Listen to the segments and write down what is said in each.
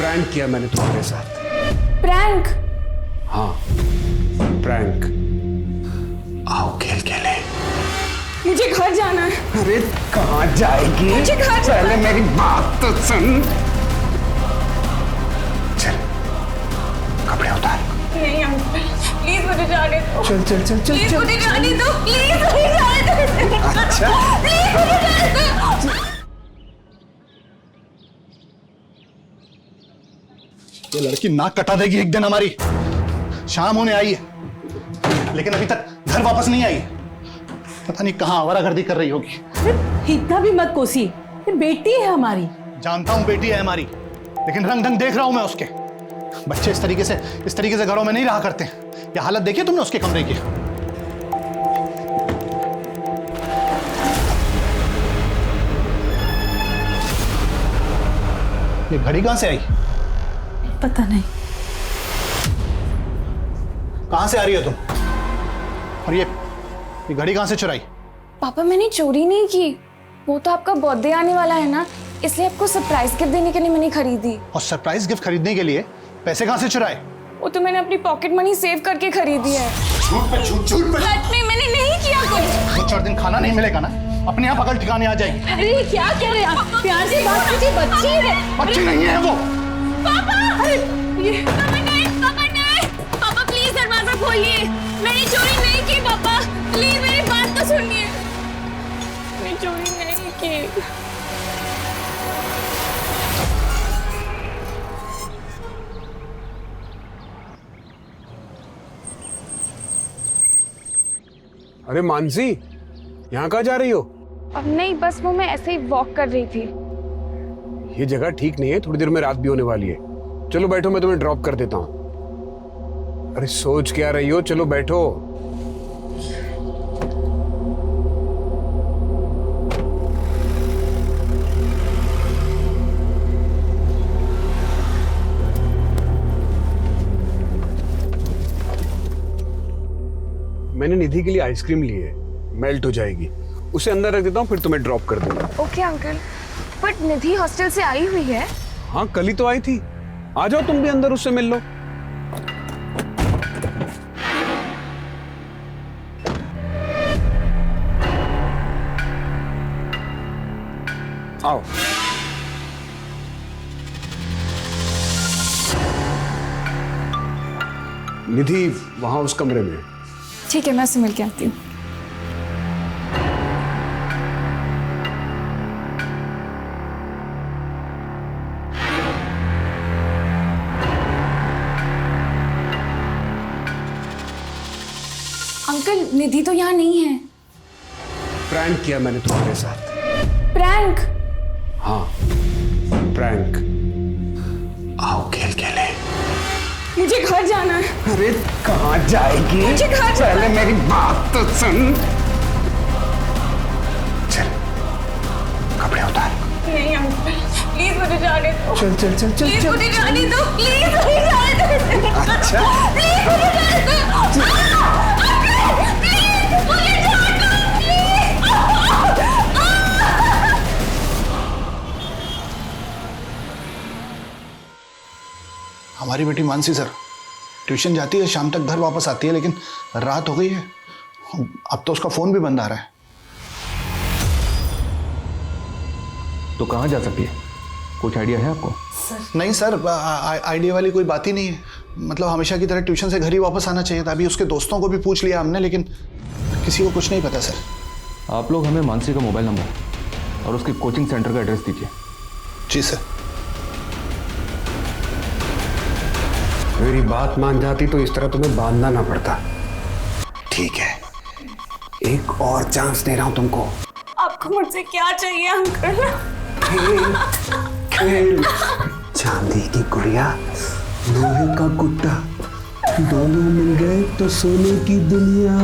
Prank किया मैंने तुम्हारे साथ। प्रैंक? हाँ, प्रैंक। आओ खेल खेले। मुझे घर जाना है। अरे कहाँ जाएगी? मुझे घर जाना है। पहले मेरी बात तो सुन। चल, कपड़े उतार। नहीं अंकल, प्लीज मुझे जाने दो। चल चल चल चल प्लीज चल। मुझे जाने दो, प्लीज मुझे जाने दो। अच्छा। प्लीज मुझे जाने दो। ये लड़की नाक कटा देगी एक दिन हमारी। शाम होने आई है लेकिन अभी तक घर वापस नहीं आई। पता नहीं कहां आवारागर्दी कर रही होगी। इतना भी मत कोसी, ये बेटी है हमारी। जानता हूं बेटी है हमारी, लेकिन रंग ढंग देख रहा हूं मैं उसके। बच्चे इस तरीके से घरों में नहीं रहा करते। ये हालत देखी तुमने उसके कमरे की? ये घड़ी कहां से आई? पता नहीं। कहां से आ रही हो तुम? और ये घड़ी कहां से चुराई? पापा मैंने चोरी नहीं की, वो तो आपका बर्थडे आने वाला है ना, इसलिए आपको सरप्राइज गिफ्ट देने के लिए मैंने खरीदी। और सरप्राइज गिफ्ट खरीदने के लिए पैसे कहां से चुराए? वो तो मैंने अपनी पॉकेट मनी सेव करके खरीदी है। झूठ पे झूठ, झूठ पे सच में मैंने नहीं किया कुछ। 2-4 दिन खाना नहीं मिलेगा ना, अपने आप अकल ठिकाने आ जाएगी। अरे क्या कह रहे हैं आप? प्यार से बात कीजिए, बच्ची है। बच्ची नहीं है वो। पापा! ये पापा नहीं, पापा नहीं! पापा प्लीज दरवाजा खोलिए। मैंने चोरी नहीं की पापा, प्लीज मेरी बात तो सुनिए। मैंने चोरी नहीं की। अरे मानसी, यहाँ कहाँ जा रही हो? अब नहीं, बस वो मैं ऐसे ही वॉक कर रही थी। ये जगह ठीक नहीं है, थोड़ी देर में रात भी होने वाली है। चलो बैठो, मैं तुम्हें ड्रॉप कर देता हूँ। अरे सोच क्या रही हो, चलो बैठो। मैंने निधि के लिए आइसक्रीम ली है, मेल्ट हो जाएगी। उसे अंदर रख देता हूँ, फिर तुम्हें ड्रॉप कर दूंगा। Okay uncle, but Nidhi hostel से आई हुई है। हाँ, कल ही तो आई थी। आ जाओ तुम भी अंदर, उससे मिल लो। आओ। निधि वहां उस कमरे में। ठीक है, मैं उससे मिल के आती हूँ। अंकल, निधि तो यहाँ नहीं है। प्रैंक किया मैंने तुम्हारे साथ। प्रैंक? हाँ, प्रैंक। आओ खेल खेले। मुझे घर जाना है। अरे कहाँ जाएगी? मुझे घर जाना पहले है। मेरी बात तो सुन। चल, कपड़े उतार। नहीं अंकल, प्लीज मुझे जाने दो। चल चल चल चल प्लीज चल। मुझे जाने दो, प्लीज मुझे जाने दो। अच्छा। प्लीज मुझे जाने दो। अंकल, प्लीज मुझे जाने दो, प्लीज। हमारी बेटी मानसी सर ट्यूशन जाती है, शाम तक घर वापस आती है, लेकिन रात हो गई है। अब तो उसका फोन भी बंद आ रहा है। तो कहाँ जा सकती है? कुछ आइडिया है आपको? नहीं सर, आइडिया वाली कोई बात ही नहीं है। मतलब हमेशा की तरह ट्यूशन से घर ही वापस आना चाहिए था। अभी उसके दोस्तों को भी पूछ लिया हमने, लेकिन किसी को कुछ नहीं पता सर। आप लोग हमें मानसी का मोबाइल नंबर और उसके कोचिंग सेंटर का एड्रेस दीजिए। जी सर। मेरी बात मान जाती तो इस तरह तुम्हें बांधना ना पड़ता। ठीक है, एक और चांस दे रहा हूं तुमको। आपको मुझसे क्या चाहिए अंकल? खेल खेल। चांदी की गुड़िया, लोहे का गुड्डा, दोनों मिल गए तो सोने की दुनिया।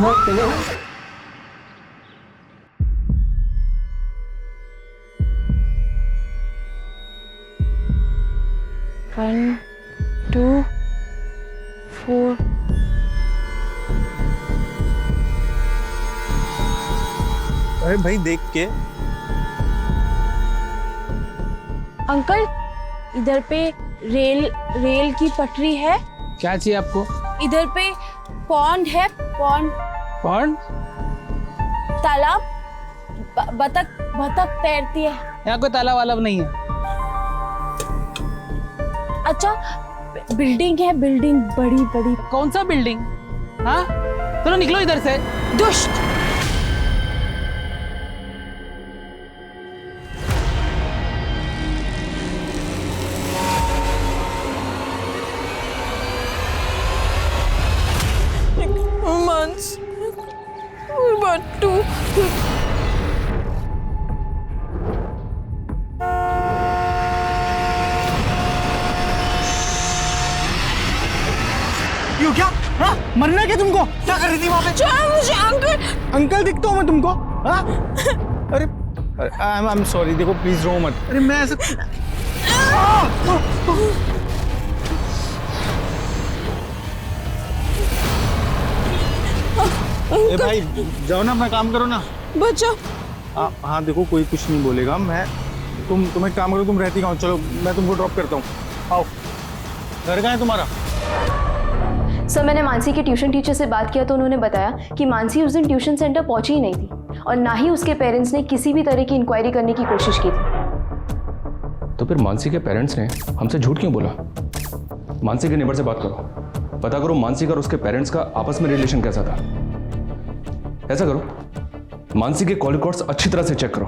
1, 2, 4। अरे भाई देख के। अंकल, इधर पे रेल की पटरी है। क्या चाहिए आपको? इधर पे पॉन्ड है, पॉन्ड पॉन्ड? तालाब, बतख तैरती है। यहाँ कोई तालाब वालाब नहीं है। अच्छा, बिल्डिंग है, बिल्डिंग बड़ी बड़ी। कौन सा बिल्डिंग? हाँ, चलो निकलो इधर से। दुष्ट। मांस, बट्टू। क्यों, क्या? हाँ, मरना क्या तुमको? क्या कर रही थी वहाँ पे? मुझे अंकल अंकल दिखता हूँ मैं तुमको? हाँ? अरे आई एम सॉरी, देखो प्लीज रो मत। अरे मैं ऐसे ए भाई जाओ ना, अपना काम करो ना। बच्चा। हाँ देखो, कोई कुछ नहीं बोलेगा। तुम एक काम करो, तुम रहती कहाँ हो? चलो मैं तुमको ड्रॉप करता हूँ। आओ। घर कहाँ है तुम्हारा? सर, मैंने मानसी के ट्यूशन टीचर से बात किया तो उन्होंने बताया कि मानसी उस दिन ट्यूशन सेंटर पहुंची ही नहीं थी और ना ही उसके पेरेंट्स ने किसी भी तरह की इंक्वायरी करने की कोशिश की थी। तो फिर मानसी के पेरेंट्स ने हमसे झूठ क्यों बोला? मानसी के नेबर से बात करो, पता करो मानसी का और उसके पेरेंट्स का आपस में रिलेशन कैसा था। ऐसा करो, मानसी के कॉल रिकॉर्ड्स अच्छी तरह से चेक करो।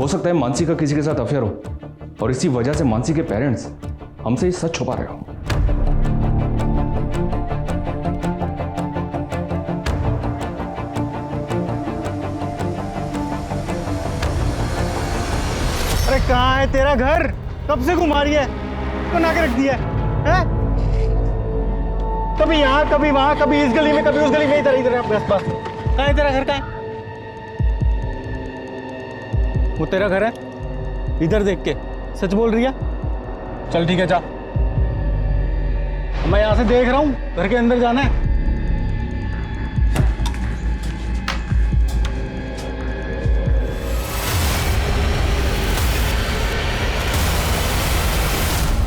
हो सकता है मानसी का किसी के साथ अफेयर हो और इसी वजह से मानसी के पेरेंट्स हमसे ये सच छुपा रहे हो। अरे कहाँ है तेरा घर? कब से घुमा रही है? बना के रख दिया है? कभी यहाँ, कभी वहां, कभी इस गली में, कभी उस गली में, इधर इधर अपने आसपास। कहाँ है तेरा घर? कहाँ है? वो तेरा घर है? इधर देख के सच बोल रही है? चल ठीक है, जा। मैं यहाँ से देख रहा हूँ, घर के अंदर जाना है।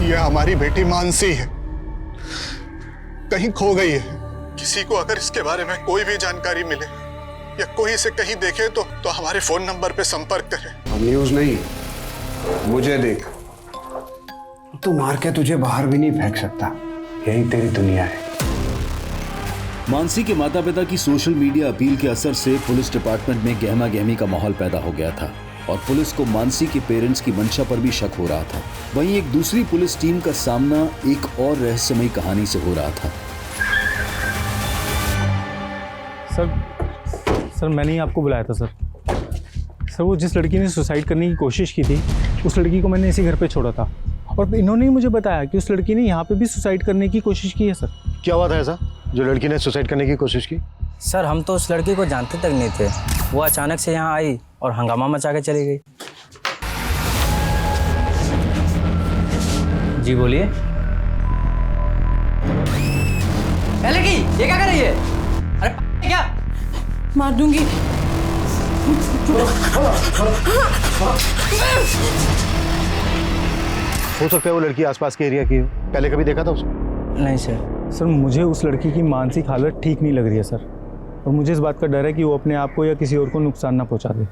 ये हमारी बेटी मानसी है, कहीं खो गई है। किसी को अगर इसके बारे में कोई भी जानकारी मिले या कोई इसे कहीं देखे तो हमारे फोन नंबर पे संपर्क करे। अब न्यूज नहीं, मुझे देख। तू मार के तुझे बाहर भी नहीं फेंक सकता, यही तेरी दुनिया है। मानसी के माता पिता की सोशल मीडिया अपील के असर से पुलिस डिपार्टमेंट में गहमा गहमी का माहौल पैदा हो गया था और पुलिस को मानसी के पेरेंट्स की मंशा पर भी शक हो रहा था। वहीं एक दूसरी पुलिस टीम का सामना एक और रहस्यमयी कहानी से हो रहा था। सर मैंने ही आपको बुलाया था सर। वो जिस लड़की ने सुसाइड करने की कोशिश की थी, उस लड़की को मैंने इसी घर पे छोड़ा था और इन्होंने ही मुझे बताया कि उस लड़की ने यहाँ पे भी सुसाइड करने की कोशिश की है। सर क्या हुआ था ऐसा जो लड़की ने सुसाइड करने की कोशिश की? सर हम तो उस लड़की को जानते तक नहीं थे। वो अचानक से यहाँ आई और हंगामा मचा के चली गई। जी बोलिए। लड़की ये क्या कर रही है? अरे क्या? मार दूंगी। हो सकता है वो लड़की आसपास के एरिया की हो। पहले कभी देखा था उसको? नहीं सर। मुझे उस लड़की की मानसिक हालत ठीक नहीं लग रही है सर, और मुझे इस बात का डर है कि वो अपने आप को या किसी और को नुकसान ना पहुंचा दे।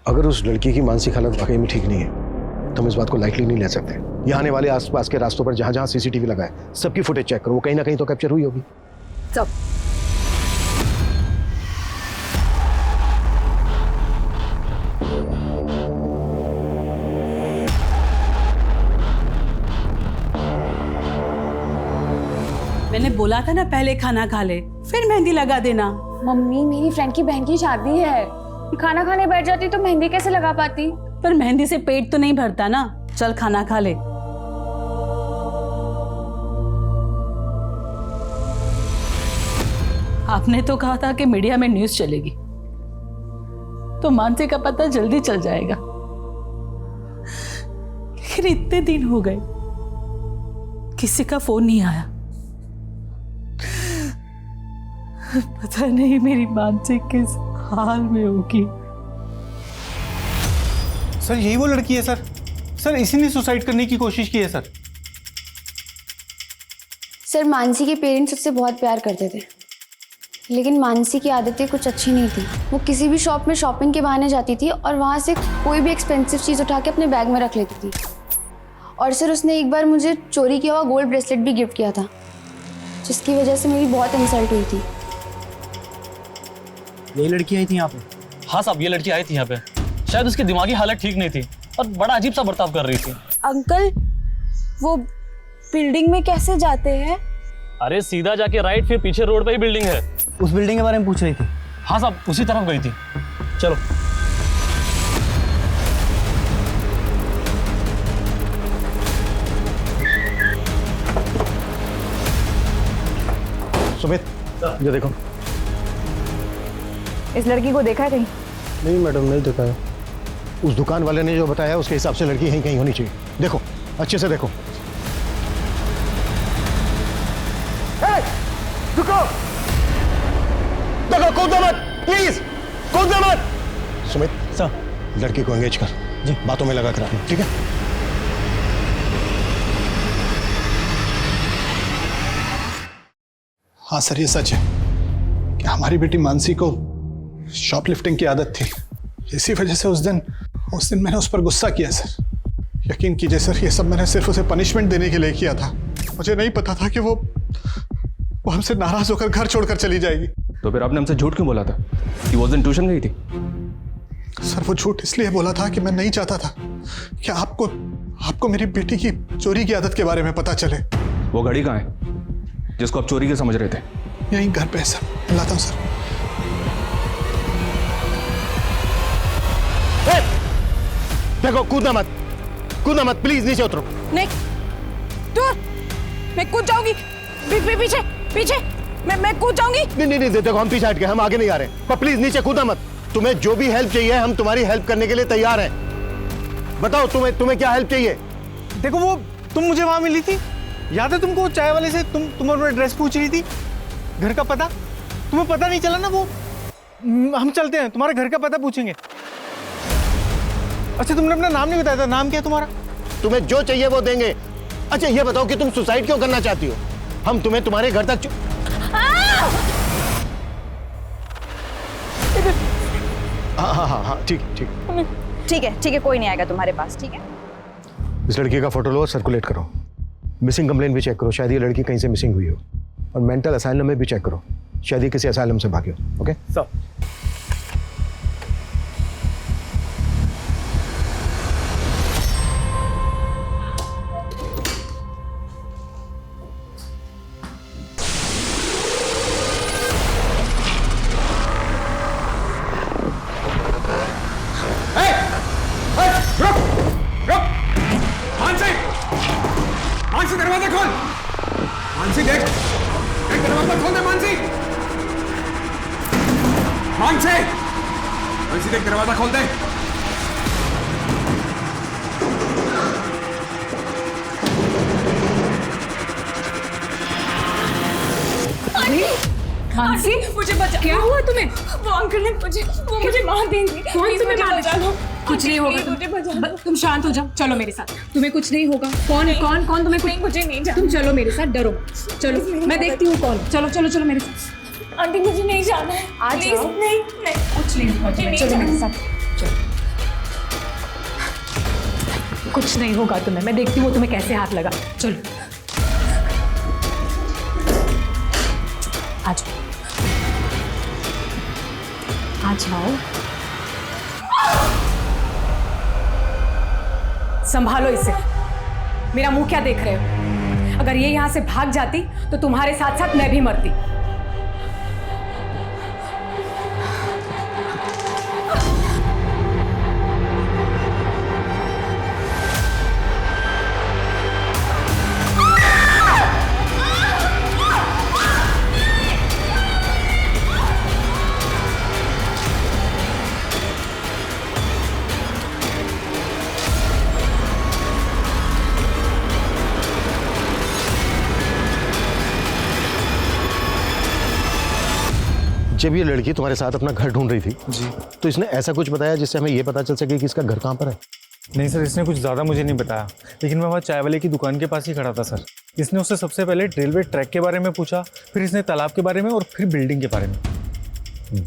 अगर उस लड़की की मानसिक हालत वाकई में ठीक नहीं है तो हम इस बात को लाइटली नहीं ले सकते। यहाँ आने वाले आसपास के रास्तों पर जहाँ जहाँ सीसीटीवी लगा है सबकी फुटेज चेक करो, वो कहीं ना कहीं तो कैप्चर हुई होगी। सब मैंने बोला था ना, पहले खाना खा ले फिर मेहंदी लगा देना। मम्मी, मेरी फ्रेंड की बहन की शादी है, खाना खाने बैठ जाती तो मेहंदी कैसे लगा पाती? पर मेहंदी से पेट तो नहीं भरता ना। चल खाना खा ले। आपने तो कहा था कि मीडिया में न्यूज़ चलेगी, तो मानसी का पता जल्दी चल जाएगा, लेकिन इतने दिन हो गए किसी का फोन नहीं आया। पता नहीं मेरी मानसी किस हाल में होगी। सर यही वो लड़की है सर सर इसी ने सुसाइड करने की कोशिश की है सर। सर मानसी के पेरेंट्स उससे बहुत प्यार करते थे, लेकिन मानसी की आदतें कुछ अच्छी नहीं थी। वो किसी भी शॉप में शॉपिंग के बहाने जाती थी और वहाँ से कोई भी एक्सपेंसिव चीज़ उठा के अपने बैग में रख लेती थी। और सर उसने एक बार मुझे चोरी किया हुआ गोल्ड ब्रेसलेट भी गिफ्ट किया था, जिसकी वजह से मेरी बहुत इंसल्ट हुई थी। यही लड़की आई थी यहाँ पे? हाँ साहब, ये लड़की आई थी यहाँ पे। शायद उसकी दिमागी हालत ठीक नहीं थी और बड़ा अजीब सा बर्ताव कर रही थी। अंकल वो बिल्डिंग में कैसे जाते हैं? अरे सीधा जाके राइट, फिर पीछे रोड पे ही बिल्डिंग है। उस बिल्डिंग के बारे में पूछ रही थी? हाँ साहब, उसी तरफ गई थी। चलो। सुमित ये देखो। इस लड़की को देखा है कहीं? नहीं मैडम, नहीं देखा है। उस दुकान वाले ने जो बताया उसके हिसाब से लड़की यहीं कहीं होनी चाहिए। देखो अच्छे से देखो। रुको, देखो, कूदो मत प्लीज, कूदो मत। सुमित सर, लड़की को एंगेज कर जी, बातों में लगा कर रखना, ठीक है? हाँ सर, ये सच है कि हमारी बेटी मानसी को शॉपलिफ्टिंग की आदत थी। इसी वजह से उस दिन मैंने उस पर गुस्सा किया सर। यकीन कीजिए सर, ये सब मैंने सिर्फ उसे पनिशमेंट देने के लिए किया था। मुझे नहीं पता था कि वो हमसे नाराज होकर घर छोड़कर चली जाएगी। तो फिर आपने हमसे झूठ क्यों बोला था कि वो उस दिन ट्यूशन गई थी? सर वो झूठ इसलिए बोला था कि मैं नहीं चाहता था कि आपको मेरी बेटी की चोरी की आदत के बारे में पता चले। वो घड़ी कहाँ है जिसको आप चोरी के समझ रहे थे? यहीं घर पे सर, लाता हूँ सर। देखो, कूदना मत प्लीज, नीचे उतरो। नहीं, दूर, मैं कूद जाऊंगी। पीछे पीछे, मैं कूद जाऊंगी। नहीं, देखो हम पीछे हट गए, हम आगे नहीं आ रहे, पर प्लीज नीचे कूदना मत। तुम्हें जो भी हेल्प चाहिए हम तुम्हारी हेल्प करने के लिए तैयार हैं। बताओ तुम्हें क्या हेल्प चाहिए? देखो वो तुम मुझे वहां मिली थी, याद है तुमको? चाय वाले से तुम अपना एड्रेस पूछ रही थी, घर का पता। तुम्हें पता नहीं चला ना? वो हम चलते हैं, तुम्हारे घर का पता पूछेंगे। अच्छा तुमने अपना नाम नहीं बताया था, नाम क्या है तुम्हारा? तुम्हें जो चाहिए वो देंगे। अच्छा ये बताओ कि तुम सुसाइड क्यों करना चाहती हो? हम तुम्हें तुम्हारे घर तक हाँ, ठीक है, कोई नहीं आएगा तुम्हारे पास, ठीक है? इस लड़की का फोटो लो और सर्कुलेट करो। मिसिंग कंप्लेंट भी चेक करो, शायद ये लड़की कहीं से मिसिंग हुई हो। और मेंटल असाइलम में भी चेक करो, शायद ये किसी असाइलम से भागी हो। Okay sir. दरवाजा खोल। मानसी देख, दरवाजा खोल दे। मानसी देख, दरवाजा खोल दे। मानसी, मुझे बचा। क्या हुआ तुम्हें? वो अंकल ने मुझे मार देंगे। कौन तुम्हें मार देगा? कुछ नहीं होगा, तुम शांत हो जाओ। चलो मेरे साथ, तुम्हें कुछ नहीं होगा। कौन तुम्हें कुछ? मुझे नहीं जाना। तुम चलो मेरे साथ, डरो। चलो मैं देखती हूँ कौन। चलो मेरे साथ। आंटी मुझे नहीं जाना है, आज नहीं, कुछ नहीं होगा। चलो मेरे साथ, चलो। कुछ नहीं होगा तुम्हें, मैं देखती हूँ तुम्हें कैसे हाथ लगा। चलो आ जाओ। संभालो इसे। मेरा मुंह क्या देख रहे हो? अगर ये यहां से भाग जाती तो तुम्हारे साथ साथ मैं भी मरती। जब ये लड़की तुम्हारे साथ अपना घर ढूंढ रही थी जी, तो इसने ऐसा कुछ बताया जिससे हमें ये पता चल सके कि इसका घर कहाँ पर है? नहीं सर, इसने कुछ ज़्यादा मुझे नहीं बताया, लेकिन मैं वहाँ चाय वाले की दुकान के पास ही खड़ा था सर। इसने उससे सबसे पहले रेलवे ट्रैक के बारे में पूछा, फिर इसने तालाब के बारे में और फिर बिल्डिंग के बारे में।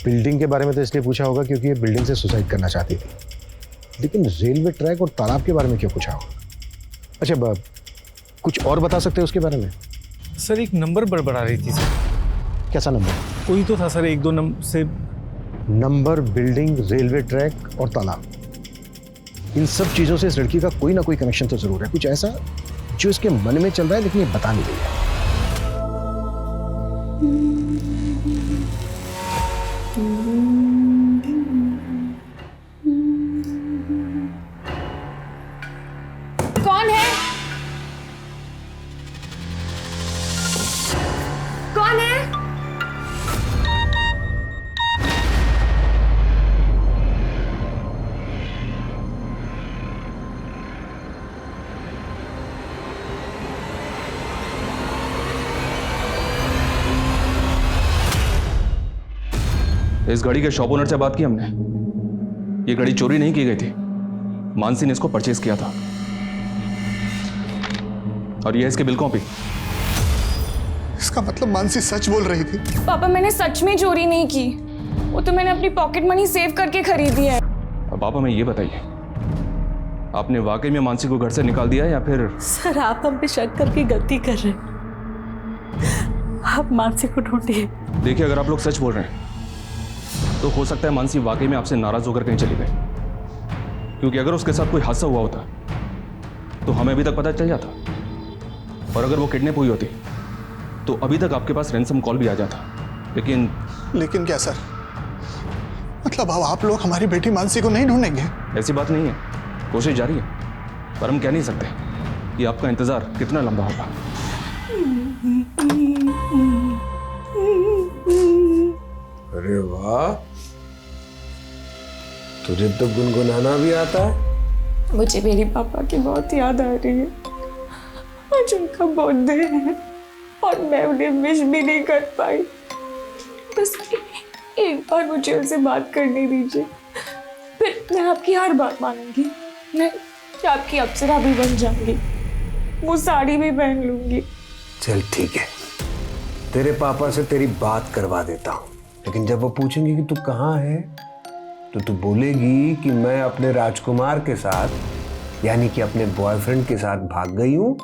बिल्डिंग के बारे में तो इसलिए पूछा होगा क्योंकि ये बिल्डिंग से सुसाइड करना चाहती थी, लेकिन रेलवे ट्रैक और तालाब के बारे में क्यों पूछा होगा? अच्छा, कुछ और बता सकते हैं उसके बारे में? सर एक नंबर बड़बड़ा रही थी सर। कैसा नंबर? कोई तो था सर, 1-2 नंबर से। नंबर, बिल्डिंग, रेलवे ट्रैक और तालाब, इन सब चीजों से इस लड़की का कोई ना कोई कनेक्शन तो जरूर है, कुछ ऐसा जो इसके मन में चल रहा है लेकिन ये बता नहीं रही है। कौन है? कौन है? इस घड़ी के शॉप ओनर से बात की हमने। ये घड़ी चोरी नहीं की गई थी, मानसी ने इसको परचेज किया था। और ये इसकी बिल कॉपी। इसका मतलब मानसी सच बोल रही थी? पापा मैंने सच में चोरी नहीं की, वो तो मैंने अपनी पॉकेट मनी सेव करके खरीदी है। अब पापा में ये बताइए, आपने वाकई में मानसी को घर से निकाल दिया या फिर? सर आप हम पे शक करके गलती कर रहे हैं, आप मानसी को ढूंढिए। देखिए, अगर आप लोग सच बोल रहे हैं तो हो सकता है मानसी वाकई में आपसे नाराज होकर कहीं चली गई, क्योंकि अगर उसके साथ कोई हादसा हुआ होता तो हमें अभी तक पता चल जाता, और अगर वो किडनैप हुई होती तो अभी तक आपके पास रैंसम कॉल भी आ जाता। लेकिन क्या सर? मतलब अब आप लोग हमारी बेटी मानसी को नहीं ढूंढेंगे? ऐसी बात नहीं है, कोशिश जारी है, पर हम कह नहीं सकते कि आपका इंतजार कितना लंबा होगा। अरे वाह, तुझे तो गुनगुनाना भी आता है। मुझे मेरे पापा की बहुत याद आ रही है। आज उनका बर्थडे है और मैं उन्हें विश भी नहीं कर पाई। बस एक बार मुझे उनसे बात करने दीजिए, फिर मैं आपकी हर बात मानूंगी। मैं आपकी अप्सरा भी बन जाऊंगी, वो साड़ी भी पहन लूंगी। चल ठीक है, तेरे पापा से तेरी बात करवा देता हूँ, लेकिन जब वो पूछेंगे कि तू कहाँ है तो तू बोलेगी कि मैं अपने राजकुमार के साथ, यानी कि अपने बॉयफ्रेंड के साथ भाग गई हूँ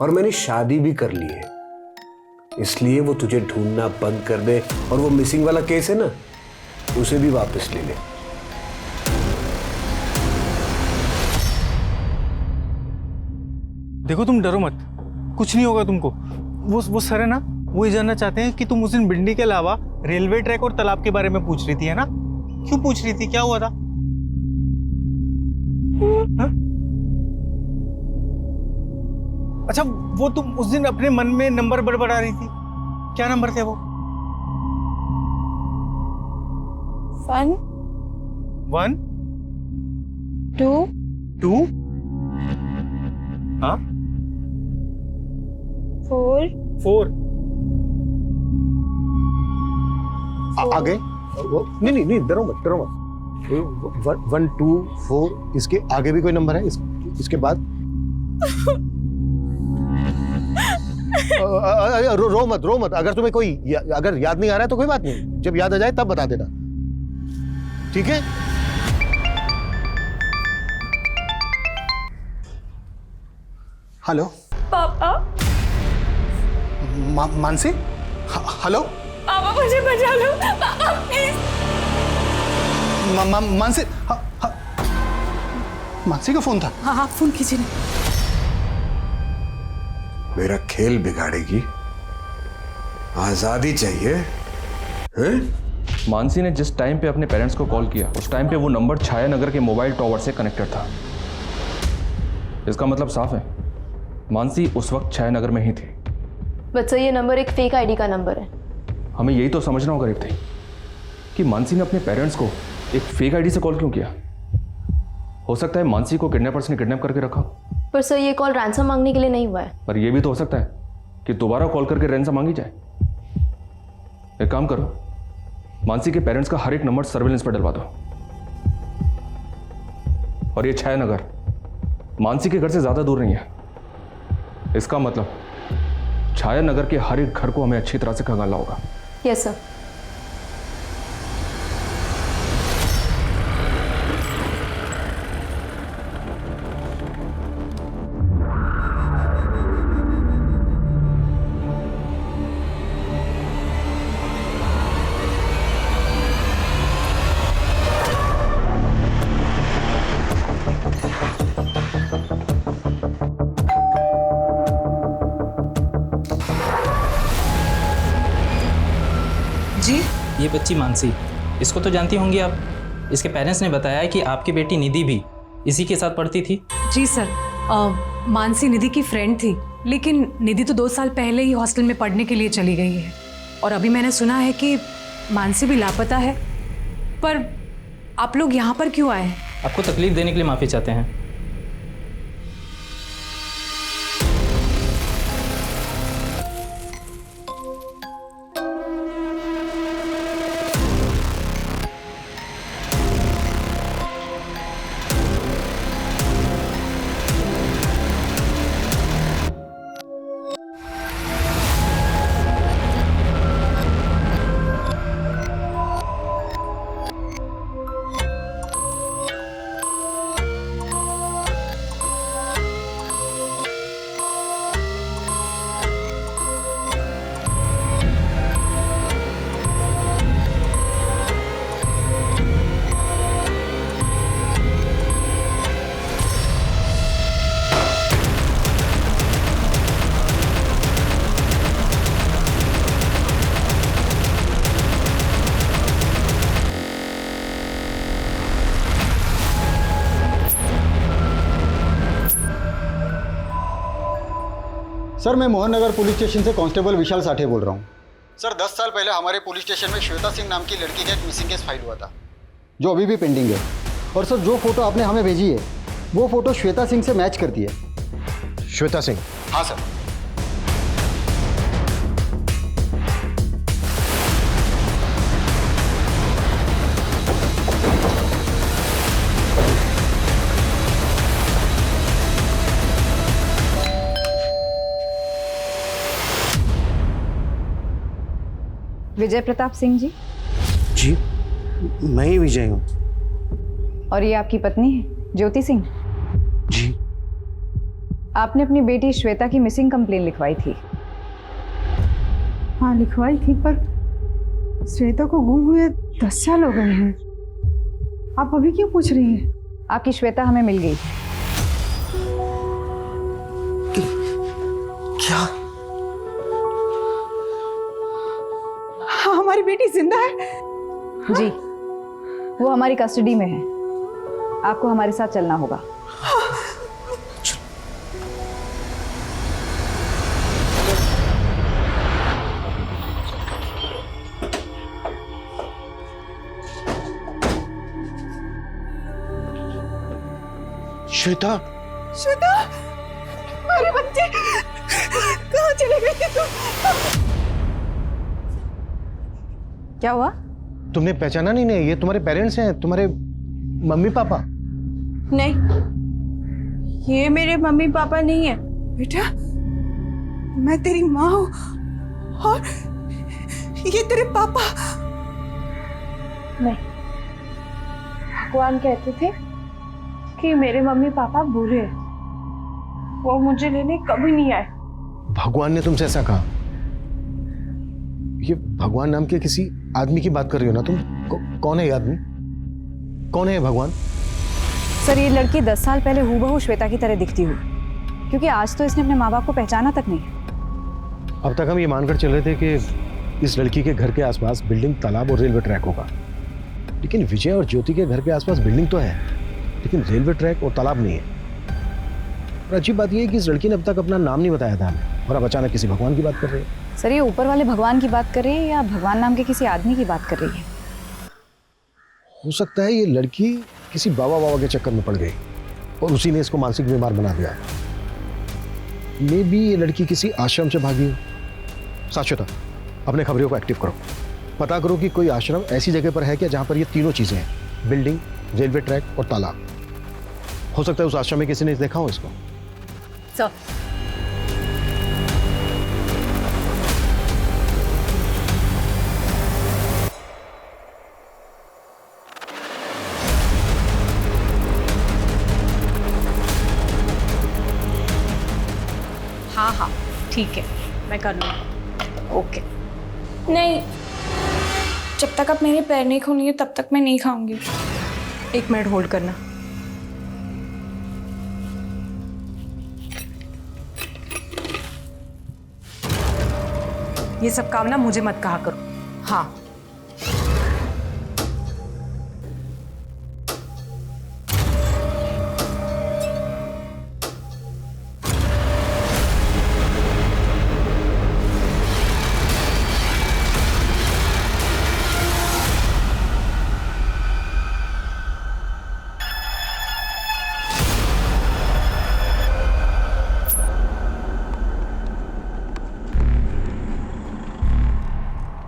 और मैंने शादी भी कर ली है, इसलिए वो तुझे ढूंढना बंद कर दे और वो मिसिंग वाला केस है ना, उसे भी वापस ले ले। देखो तुम डरो मत, कुछ नहीं होगा तुमको। वो सर है ना, वो ये जानना चाहते हैं कि तुम उस दिन बिल्डिंग के अलावा रेलवे ट्रैक और तालाब के बारे में पूछ रही थी, है ना? क्यों पूछ रही थी, क्या हुआ था? हा? अच्छा, वो तुम उस दिन अपने मन में नंबर बड़बड़ा रही थी, क्या नंबर थे वो? 1 1 2 हाँ 4 आगे नहीं, डरो मत। 1 2 4, इसके आगे भी कोई नंबर है? इसके बाद रो मत। अगर तुम्हें कोई अगर याद नहीं आ रहा है तो कोई बात नहीं, जब याद आ जाए तब बता देना, ठीक है? हेलो पापा। मानसी, हेलो पापा मुझे बचा लो पापा प्लीज। मानसी, मानसी का फोन था? हाँ फोन कीजिए। मेरा खेल बिगाड़ेगी, आजादी चाहिए हैं? मानसी ने जिस टाइम पे अपने पेरेंट्स को कॉल किया उस टाइम पे वो नंबर छाया नगर के मोबाइल टॉवर से कनेक्टेड था। इसका मतलब साफ है, मानसी उस वक्त छाया नगर में ही थी। बच्चा, ये नंबर एक फेक आईडी का नंबर है। हमें यही तो समझना होगा रेवती कि मानसी ने अपने पेरेंट्स को एक फेक आईडी से कॉल क्यों किया। हो सकता है मानसी को किडनैपर्स ने किडनैप करके रखा। पर सर, ये कॉल रैंसम मांगने के लिए नहीं हुआ है। पर यह भी तो हो सकता है कि दोबारा कॉल करके रैंसम मांगी जाए। एक काम करो, मानसी के पेरेंट्स का हर एक नंबर सर्विलेंस पर डलवा दो, और ये छाया नगर मानसी के घर से ज़्यादा दूर नहीं है। इसका मतलब छाया नगर के हर एक घर को हमें अच्छी तरह से खंगालना होगा। Yes sir. जी, ये बच्ची मानसी, इसको तो जानती होंगी आप। इसके पेरेंट्स ने बताया है कि आपकी बेटी निधि भी इसी के साथ पढ़ती थी। जी सर, मानसी निधि की फ्रेंड थी, लेकिन निधि तो 2 साल पहले ही हॉस्टल में पढ़ने के लिए चली गई है। और अभी मैंने सुना है कि मानसी भी लापता है। पर आप लोग यहाँ पर क्यों आए हैं? आपको तकलीफ देने के लिए माफ़ी चाहते हैं। सर, मैं मोहन नगर पुलिस स्टेशन से कांस्टेबल विशाल साठे बोल रहा हूँ। सर, 10 साल पहले हमारे पुलिस स्टेशन में श्वेता सिंह नाम की लड़की का एक मिसिंग केस फाइल हुआ था, जो अभी भी पेंडिंग है। और सर, जो फोटो आपने हमें भेजी है वो फोटो श्वेता सिंह से मैच करती है। श्वेता सिंह? हाँ सर। विजय प्रताप सिंह जी? जी, मैं ही विजय हूँ। और ये आपकी पत्नी है ज्योति सिंह? जी। आपने अपनी बेटी श्वेता की मिसिंग कंप्लेन लिखवाई थी। हाँ, लिखवाई थी, पर श्वेता को गुम हुए 10 साल हो गए हैं। आप अभी क्यों पूछ रही हैं? आपकी श्वेता हमें मिल गई। क्या? हमारी बेटी जिंदा है? जी, वो हमारी कस्टडी में है। आपको हमारे साथ चलना होगा। श्वेता? श्वेता, हमारे बच्चे कहाँ चले गए थे तुम? क्या हुआ? तुमने पहचाना नहीं? ये तुम्हारे पेरेंट्स हैं, तुम्हारे मम्मी पापा? नहीं, ये मेरे मम्मी पापा नहीं है बेटा। मैं तेरी माँ हूँ और ये तेरे पापा। नहीं, भगवान कहते थे कि मेरे मम्मी पापा बुरे हैं, वो मुझे लेने कभी नहीं आए। भगवान ने तुमसे ऐसा कहा? ये भगवान नाम के किसी आदमी की बात कर रही हो ना तुम? कौन है ये आदमी? कौन है ये भगवान? सर, ये लड़की 10 साल पहले हूबहू श्वेता की तरह दिखती हुई, क्योंकि आज तो इसने अपने माँ बाप को पहचाना तक नहीं। अब तक हम ये मानकर चल रहे थे कि इस लड़की के घर के आसपास बिल्डिंग, तालाब और रेलवे ट्रैक होगा, लेकिन विजय और ज्योति के घर के आसपास बिल्डिंग तो है, लेकिन रेलवे ट्रैक और तालाब नहीं है। और अजीब बात यह है कि इस लड़की ने अब तक अपना नाम नहीं बताया था हमें, और अब अचानक किसी भगवान की बात कर रही है। सर, ये ऊपर वाले भगवान की बात कर रही है या भगवान नाम के किसी आदमी की बात कर रही है? हो सकता है ये लड़की किसी बाबा के चक्कर में पड़ गई और उसी ने इसको मानसिक बीमार बना दिया है। मे बी ये लड़की किसी आश्रम से भागी हो। साक्षता, अपने खबरों को एक्टिव करो, पता करो कि कोई आश्रम ऐसी जगह पर है क्या जहां पर ये तीनों चीजें हैं, बिल्डिंग, रेलवे ट्रैक और तालाब। हो सकता है उस आश्रम में किसी ने देखा हो इसको। सर हाँ हाँ ठीक है, मैं कर लूँगी। ओके। नहीं, जब तक आप मेरे पैर नहीं खोलेंगे तब तक मैं नहीं खाऊंगी। 1 मिनट होल्ड करना। ये सब काम ना मुझे मत कहा करो। हाँ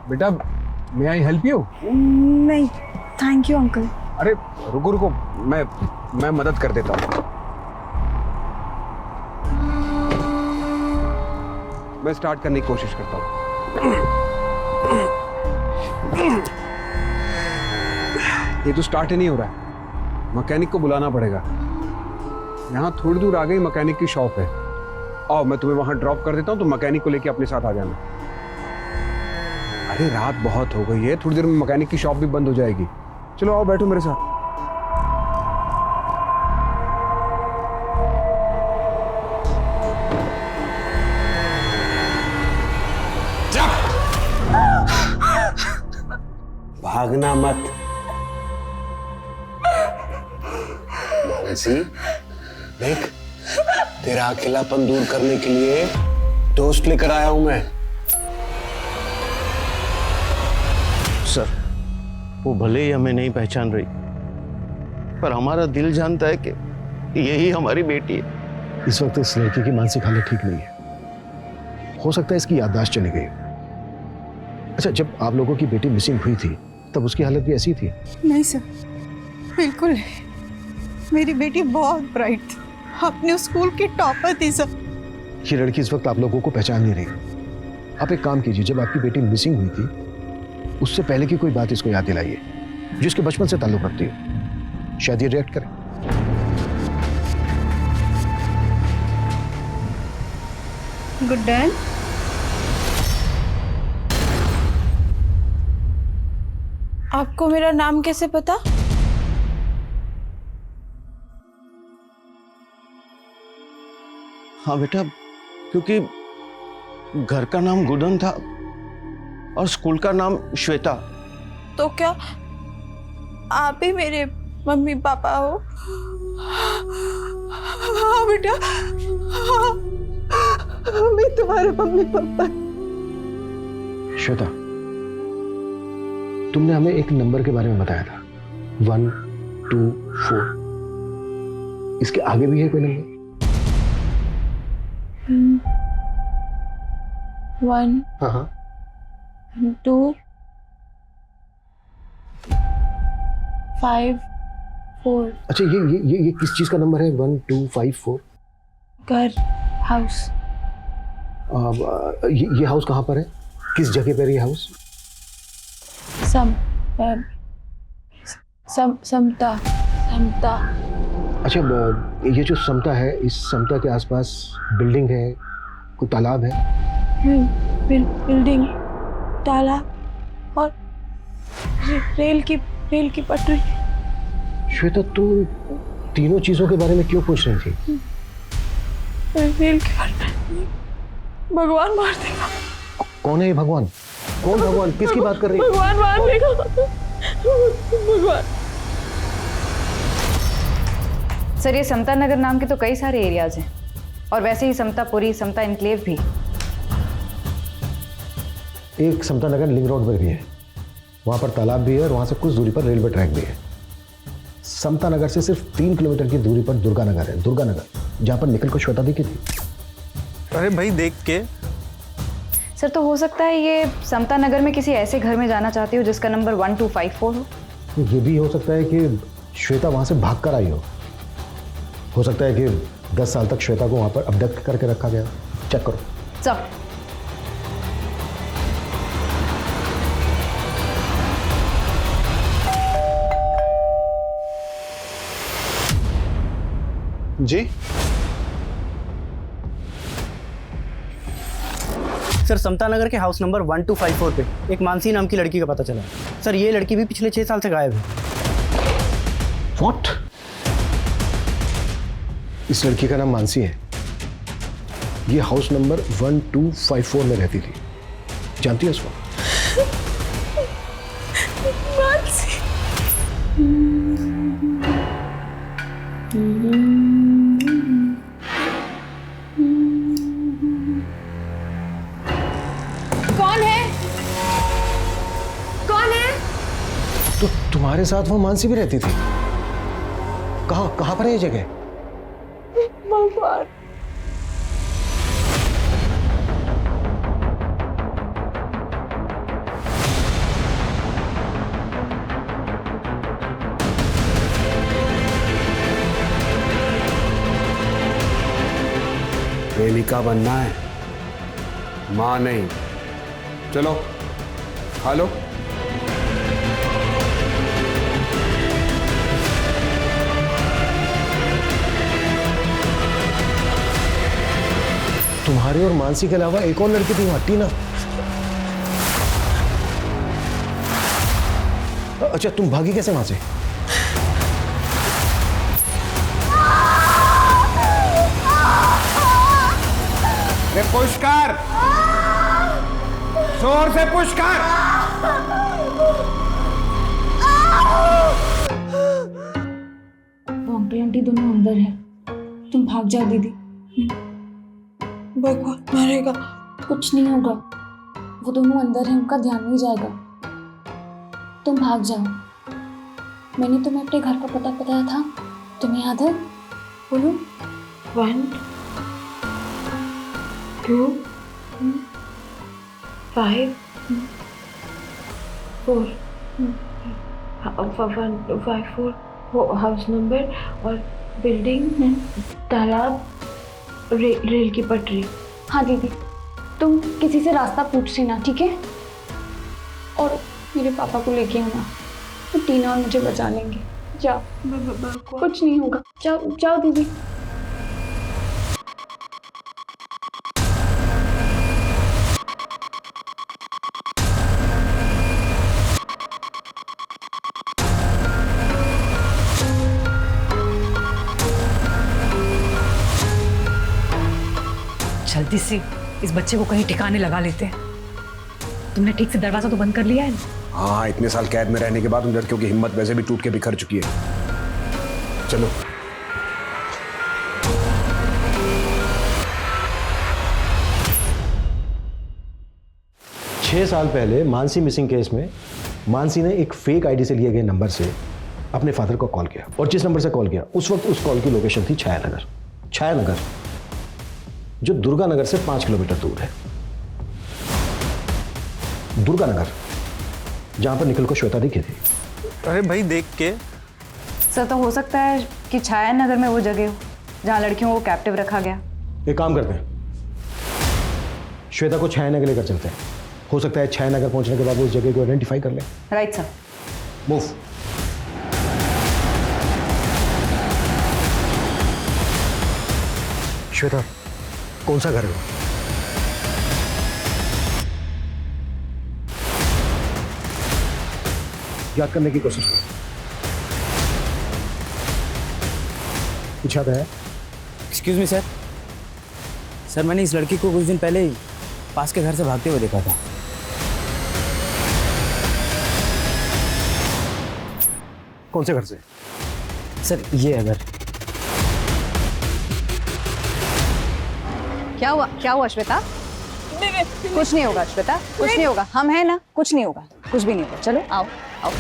बेटा, मे आई हेल्प यू? नहीं, थैंक यू अंकल। अरे रुको रुको, मैं मदद कर देता हूँ। मैं स्टार्ट करने की कोशिश करता हूँ। ये तो स्टार्ट ही नहीं हो रहा है, मैकेनिक को बुलाना पड़ेगा। यहाँ थोड़ी दूर आगे ही मैकेनिक की शॉप है। आओ, मैं तुम्हें वहां ड्रॉप कर देता हूँ, तो मैकेनिक को लेके अपने साथ आ जाना। अरे रात बहुत हो गई है, थोड़ी देर में मैकेनिक की शॉप भी बंद हो जाएगी। चलो आओ, बैठो मेरे साथ। भागना मत मानसी, देख तेरा अकेलापन दूर करने के लिए दोस्त लेकर आया हूं मैं। सर, वो भले ही हमें नहीं पहचान रही, पर हमारा दिल जानता है कि यही हमारी बेटी है। इस वक्त इस लड़की की मानसिक हालत ठीक नहीं है। हो सकता है इसकी याददाश्त चली गई। अच्छा, जब आप लोगों की बेटी मिसिंग हुई थी तब उसकी हालत भी ऐसी थी? नहीं सर, बिल्कुल नहीं। मेरी बेटी बहुत ब्राइट थी, अपने स्कूल की टॉपर थी सर। ये लड़की इस वक्त आप लोगों को पहचान नहीं रही। आप एक काम कीजिए, जब आपकी बेटी मिसिंग हुई थी उससे पहले की कोई बात इसको याद दिलाइए जिसके बचपन से ताल्लुक रखती हो। शायद ये रिएक्ट करे। Good dad. आपको मेरा नाम कैसे पता? हाँ बेटा, क्योंकि घर का नाम गुडन था और स्कूल का नाम श्वेता। तो क्या आप ही मेरे मम्मी पापा हो? हाँ बेटा, हाँ, मैं तुम्हारे मम्मी पापा। श्वेता, तुमने हमें एक नंबर के बारे में बताया था, 1 2 4। इसके आगे भी है कोई नंबर? 1 हाँ हाँ 2 5 4। अच्छा, ये किस चीज का नंबर है? 1 2 5 4? घर, हाउस। ये हाउस कहाँ पर है? किस जगह पर है ये हाउस? समता। अच्छा, ये जो समता है, इस समता के आसपास बिल्डिंग है, कोई तालाब है? बिल्डिंग, तालाब और रेल की पटरी। श्वेता, तुम तीनों चीजों के बारे में क्यों पूछ रही थी? रेल के बारे में भगवान मार देगा। कौन है ये भगवान? कौन भगवान? किसकी बात कर रही है? भगवान मार देगा। भगवान। सर, ये समता नगर नाम के तो कई सारे एरियाज हैं, और वैसे ही समतापुरी, समता इनक्लेव भी। एक समता नगर लिंक रोड पर भी है, वहाँ पर तालाब भी है और वहाँ से कुछ दूरी पर रेलवे ट्रैक भी है। समता नगर से सिर्फ 3 किलोमीटर की दूरी पर दुर्गा नगर है, दुर्गा नगर, जहाँ पर निखिल को श्वेता दिखी थी। अरे भाई, देख के। सर, तो हो सकता है ये समता नगर में किसी ऐसे घर में जाना चाहती हो जिसका नंबर 1254 हो। ये भी हो सकता है कि श्वेता वहाँ से भाग कर आई हो। हो सकता है कि 10 साल तक श्वेता को वहाँ पर अबडक्ट करके रखा गया। चेक करो। सब जी सर, समता नगर के हाउस नंबर 1254 पे एक मानसी नाम की लड़की का पता चला। सर, ये लड़की भी पिछले 6 साल से गायब है। व्हाट? इस लड़की का नाम मानसी है। ये हाउस नंबर 1254 में रहती थी। जानती है उसको? मानसी। कौन है? कौन है? तो तुम्हारे साथ वो मानसी भी रहती थी? कहाँ पर है ये जगह? भगवान। प्रेमिका बनना है, मां नहीं। चलो खा लो। तुम्हारी और मानसी के अलावा एक और लड़की थी वहां, टीना। अच्छा, तुम भागी कैसे वहां से? पुश कर, जोर से पुश कर। वो अंकल आंटी दोनों अंदर है, तुम भाग जाओ दीदी। भगवान मारेगा। कुछ नहीं होगा, वो दोनों अंदर हैं, उनका ध्यान नहीं जाएगा। तुम भाग जाओ। मैंने तुम्हें अपने घर का पता बताया था, तुम्हें याद है? बोलो। 1 2 5 4 154 हाउस नंबर और बिल्डिंग, तालाब, रेल की पटरी। हाँ दीदी, तुम किसी से रास्ता पूछ लेना, ठीक है? और मेरे पापा को लेके आना, तो टीना और मुझे बचा लेंगे। जाओ, कुछ नहीं होगा। जाओ जाओ दीदी। जल्दी से इस बच्चे को कहीं ठिकाने लगा लेते हैं। तुमने ठीक से दरवाजा तो बंद कर लिया है ना? हाँ, इतने साल कैद में रहने के बाद उन लड़कियों की हिम्मत वैसे भी टूट के बिखर चुकी है। चलो। छह साल पहले मानसी मिसिंग केस में मानसी ने एक फेक आईडी से लिए गए नंबर से अपने फादर को कॉल किया, और जिस नंबर से कॉल किया उस वक्त उस कॉल की लोकेशन थी छायानगर। छायानगर जो दुर्गानगर से 5 किलोमीटर दूर है। दुर्गानगर, जहां पर निखिल को श्वेता दिखी थी। अरे भाई, देख के। सर, तो हो सकता है कि छायानगर में वो जगह हो जहाँ लड़कियों को कैप्टिव रखा गया। एक काम करते हैं, श्वेता को छायानगर लेकर चलते हैं। हो सकता है छायानगर पहुंचने के बाद वो उस जगह को आइडेंटिफाई कर ले। Right sir. मूव। श्वेता, कौन सा घर है? याद करने की कोशिश करो। कुछ याद है? Excuse me sir. सर, मैंने इस लड़की को कुछ दिन पहले ही पास के घर से भागते हुए देखा था। कौन से घर से? सर, ये है घर। क्या हुआ श्वेता? कुछ नहीं होगा श्वेता, कुछ नहीं होगा। हम हैं ना, कुछ नहीं होगा, कुछ भी नहीं होगा। चलो आओ आओ।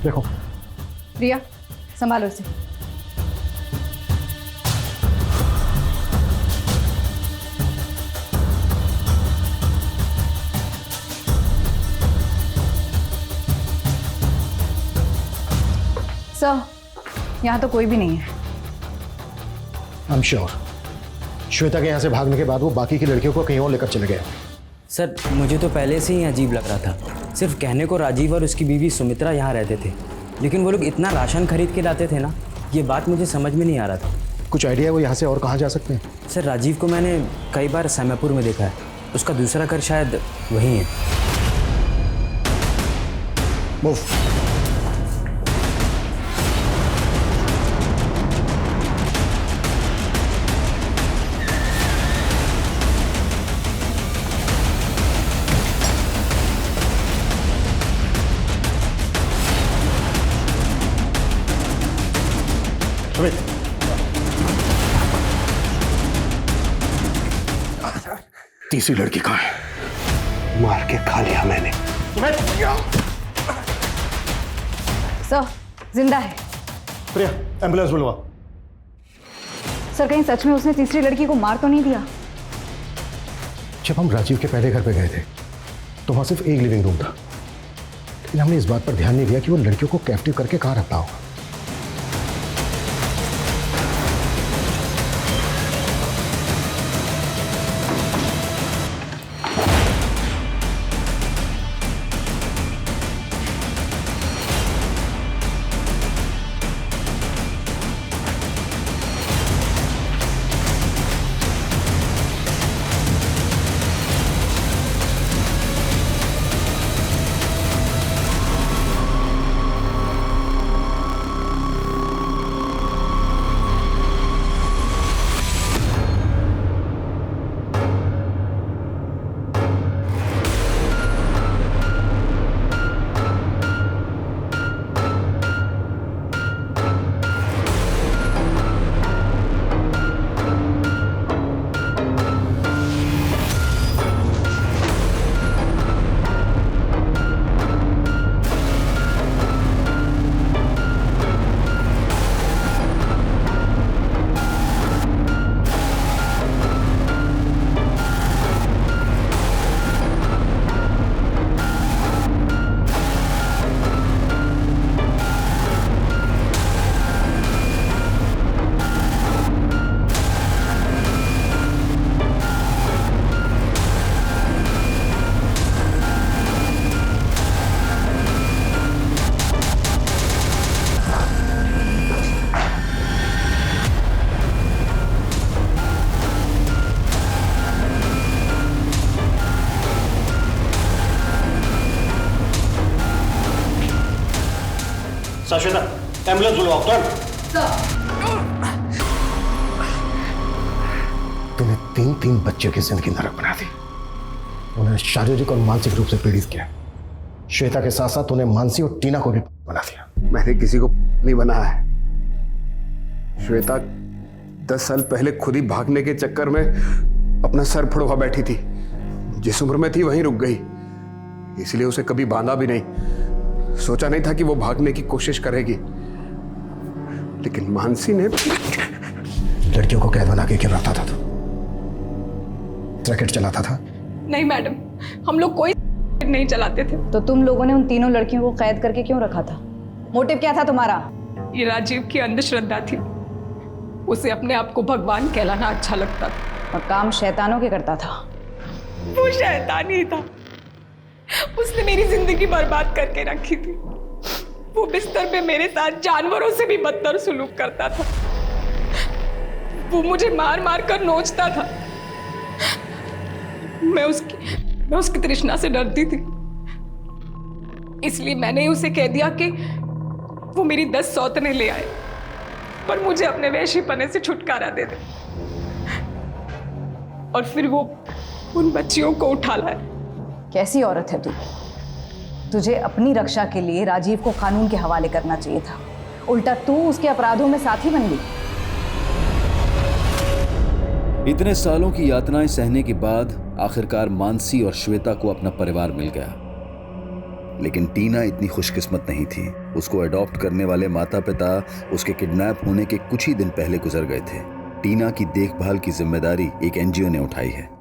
देखो रिया, संभालो इसे। सर, यहाँ तो कोई भी नहीं है। आई एम श्योर श्वेता के यहाँ से भागने के बाद वो बाकी की लड़कियों को कहीं और लेकर चले गए। सर मुझे तो पहले से ही अजीब लग रहा था। सिर्फ कहने को राजीव और उसकी बीवी सुमित्रा यहाँ रहते थे, लेकिन वो लोग इतना राशन खरीद के लाते थे ना, ये बात मुझे समझ में नहीं आ रहा था। कुछ आइडिया है वो यहाँ से और कहाँ जा सकते हैं? सर राजीव को मैंने कई बार सैमापुर में देखा है, उसका दूसरा घर शायद वहीं है। मूव। तीसरी लड़की कहाँ है? मार के खा लिया मैंने। सर जिंदा है। प्रिया एम्बुलेंस बुलवा। सर कहीं सच में उसने तीसरी लड़की को मार तो नहीं दिया? जब हम राजीव के पहले घर पे गए थे तो वहां सिर्फ एक लिविंग रूम था, लेकिन हमने इस बात पर ध्यान नहीं दिया कि वो लड़कियों को कैप्टिव करके कहाँ रखता होगा। श्वेता एम्बुलेंस बुलवाओ तुरंत। तूने तीन बच्चों की जिंदगी नरक बना दी। उन्हें शारीरिक और मानसिक रूप से पीड़ित किया। श्वेता के साथ साथ उन्हें मानसी और टीना को भी बना दिया। मैंने किसी को नहीं बनाया है। श्वेता 10 साल पहले खुद ही भागने के चक्कर में अपना सर फड़वा बैठी थी। जिस उम्र में थी वहीं रुक गई, इसलिए उसे कभी बांधा भी नहीं। सोचा नहीं था कि वो भागने की कोशिश करेगी, लेकिन मानसी ने लड़कियों को कैद बना के क्यों रखता था? रैकेट चलाता था? नहीं मैडम, हम लोग कोई नहीं चलाते थे। तो तुम लोगों ने उन तीनों लड़कियों को कैद करके क्यों रखा था? मोटिव क्या था तुम्हारा? ये राजीव की अंधश्रद्धा थी। उसे अपने आप को भगवान कहलाना अच्छा लगता था। और काम शैतानों के करता था। वो शैतान ही था। उसने मेरी जिंदगी बर्बाद करके रखी थी। वो बिस्तर पे मेरे साथ जानवरों से भी बदतर सुलूक करता था। वो मुझे मार मार कर नोचता था। मैं उसकी तृष्णा से डरती थी, इसलिए मैंने उसे कह दिया कि वो मेरी 10 सौतने ले आए, पर मुझे अपने वैश्यपने से छुटकारा दे दे। और फिर वो उन बच्चियों को उठा लाए। कैसी औरत है तू? तुझे अपनी रक्षा के लिए राजीव को कानून के हवाले करना चाहिए था, उल्टा तू उसके अपराधों में साथी बन गई। इतने सालों की यातनाएं सहने के बाद आखिरकार मानसी और श्वेता को अपना परिवार मिल गया। लेकिन टीना इतनी खुशकिस्मत नहीं थी। उसको अडॉप्ट करने वाले माता पिता उसके किडनैप होने के कुछ ही दिन पहले गुजर गए थे। टीना की देखभाल की जिम्मेदारी एक एनजीओ ने उठाई है।